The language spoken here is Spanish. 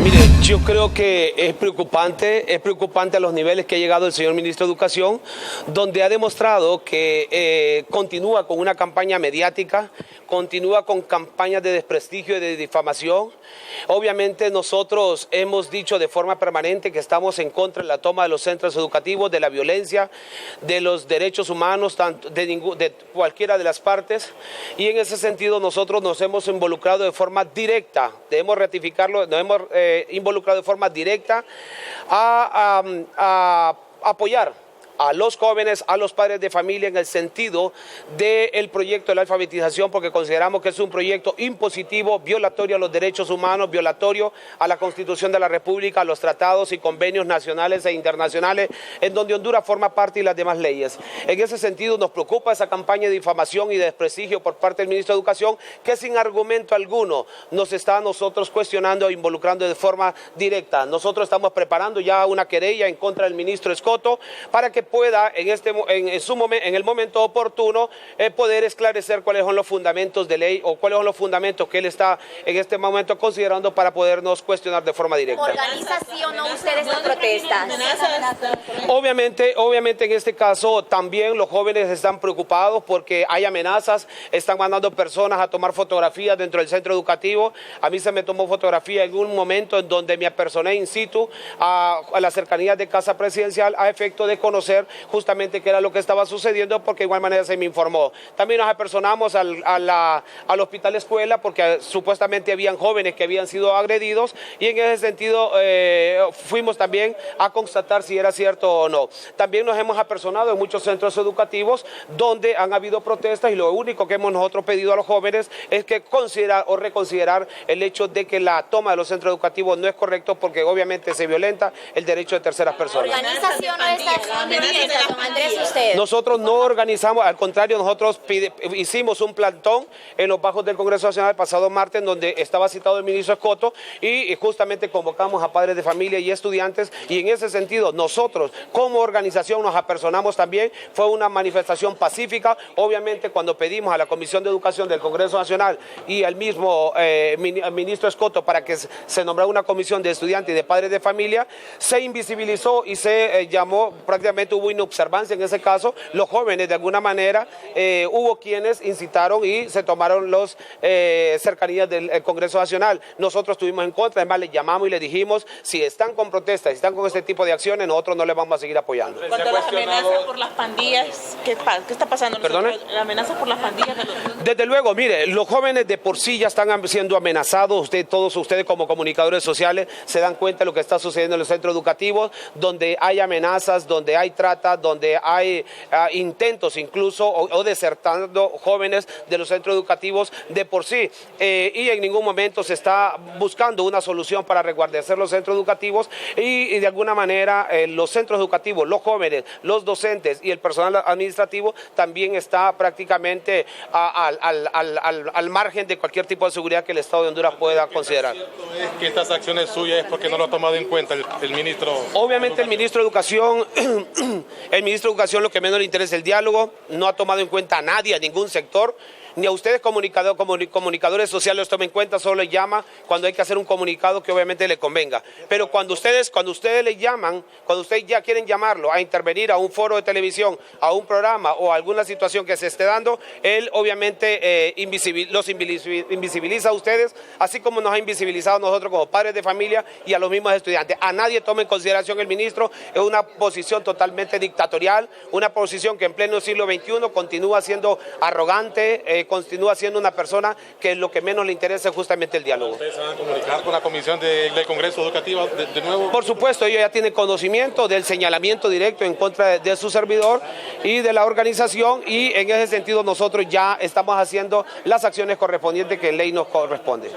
Mire, yo creo que es preocupante a los niveles que ha llegado el señor ministro de Educación, donde ha demostrado que continúa con una campaña mediática, continúa con campañas de desprestigio y de difamación. Obviamente nosotros hemos dicho de forma permanente que estamos en contra de la toma de los centros educativos, de la violencia, de los derechos humanos, de cualquiera de las partes, y en ese sentido nosotros nos hemos involucrado de forma directa, debemos ratificarlo, nos hemos involucrado de forma directa a apoyar a los jóvenes, a los padres de familia en el sentido del proyecto de la alfabetización, porque consideramos que es un proyecto impositivo, violatorio a los derechos humanos, violatorio a la Constitución de la República, a los tratados y convenios nacionales e internacionales, en donde Honduras forma parte y las demás leyes. En ese sentido nos preocupa esa campaña de difamación y de desprestigio por parte del ministro de Educación, que sin argumento alguno nos está a nosotros cuestionando e involucrando de forma directa. Nosotros estamos preparando ya una querella en contra del ministro Escoto para que pueda en el momento oportuno poder esclarecer cuáles son los fundamentos de ley o cuáles son los fundamentos que él está en este momento considerando para podernos cuestionar de forma directa. ¿Organiza sí o no ustedes las protestas? Obviamente en este caso también los jóvenes están preocupados porque hay amenazas, están mandando personas a tomar fotografías dentro del centro educativo. A mí se me tomó fotografía en un momento en donde me apersoné in situ a la cercanía de Casa Presidencial a efecto de conocer justamente qué era lo que estaba sucediendo, porque de igual manera se me informó. También nos apersonamos al hospital escuela porque supuestamente habían jóvenes que habían sido agredidos, y en ese sentido fuimos también a constatar si era cierto o no. También nos hemos apersonado en muchos centros educativos donde han habido protestas, y lo único que hemos nosotros pedido a los jóvenes es que considerar o reconsiderar el hecho de que la toma de los centros educativos no es correcto, porque obviamente se violenta el derecho de terceras personas. ¿Organización o esta acción de don Andrés, usted? Nosotros no organizamos, al contrario, nosotros hicimos un plantón en los bajos del Congreso Nacional el pasado martes, donde estaba citado el ministro Escoto, y justamente convocamos a padres de familia y estudiantes, y en ese sentido nosotros como organización nos apersonamos también. Fue una manifestación pacífica. Obviamente cuando pedimos a la Comisión de Educación del Congreso Nacional y al mismo ministro Escoto para que se nombrara una comisión de estudiantes y de padres de familia, se invisibilizó y se llamó, prácticamente hubo inobservancia en ese caso. Los jóvenes de alguna manera hubo quienes incitaron y se tomaron las cercanías del Congreso Nacional. Nosotros estuvimos en contra, además les llamamos y les dijimos, si están con protestas, si están con este tipo de acciones, nosotros no les vamos a seguir apoyando. ¿Cuánto a las amenazas por las pandillas? ¿Qué está pasando? ¿Perdone? ¿La amenaza por las pandillas? Desde luego, mire, los jóvenes de por sí ya están siendo amenazados. Todos ustedes como comunicadores sociales se dan cuenta de lo que está sucediendo en los centros educativos, donde hay amenazas, donde hay trata, donde hay intentos incluso o desertando jóvenes de los centros educativos de por sí, y en ningún momento se está buscando una solución para resguardecer los centros educativos, y de alguna manera los centros educativos, los jóvenes, los docentes y el personal administrativo también está prácticamente al margen de cualquier tipo de seguridad que el Estado de Honduras pueda considerar. ¿Cierto es que estas acciones suyas es porque no lo ha tomado en cuenta el ministro? Obviamente el ministro de Educación, lo que menos le interesa es el diálogo, no ha tomado en cuenta a nadie, a ningún sector, ni a ustedes comunicadores sociales los tomen en cuenta, solo les llama cuando hay que hacer un comunicado que obviamente le convenga. Pero cuando ustedes les llaman, cuando ustedes ya quieren llamarlo a intervenir a un foro de televisión, a un programa o a alguna situación que se esté dando, él obviamente los invisibiliza a ustedes, así como nos ha invisibilizado a nosotros como padres de familia y a los mismos estudiantes. A nadie toma en consideración el ministro, es una posición totalmente dictatorial, una posición que en pleno siglo XXI continúa siendo arrogante, continúa siendo una persona que lo que menos le interesa es justamente el diálogo. ¿Ustedes se van a comunicar con la comisión del Congreso Educativo de nuevo? Por supuesto, ellos ya tienen conocimiento del señalamiento directo en contra de su servidor y de la organización, y en ese sentido nosotros ya estamos haciendo las acciones correspondientes que en ley nos corresponde.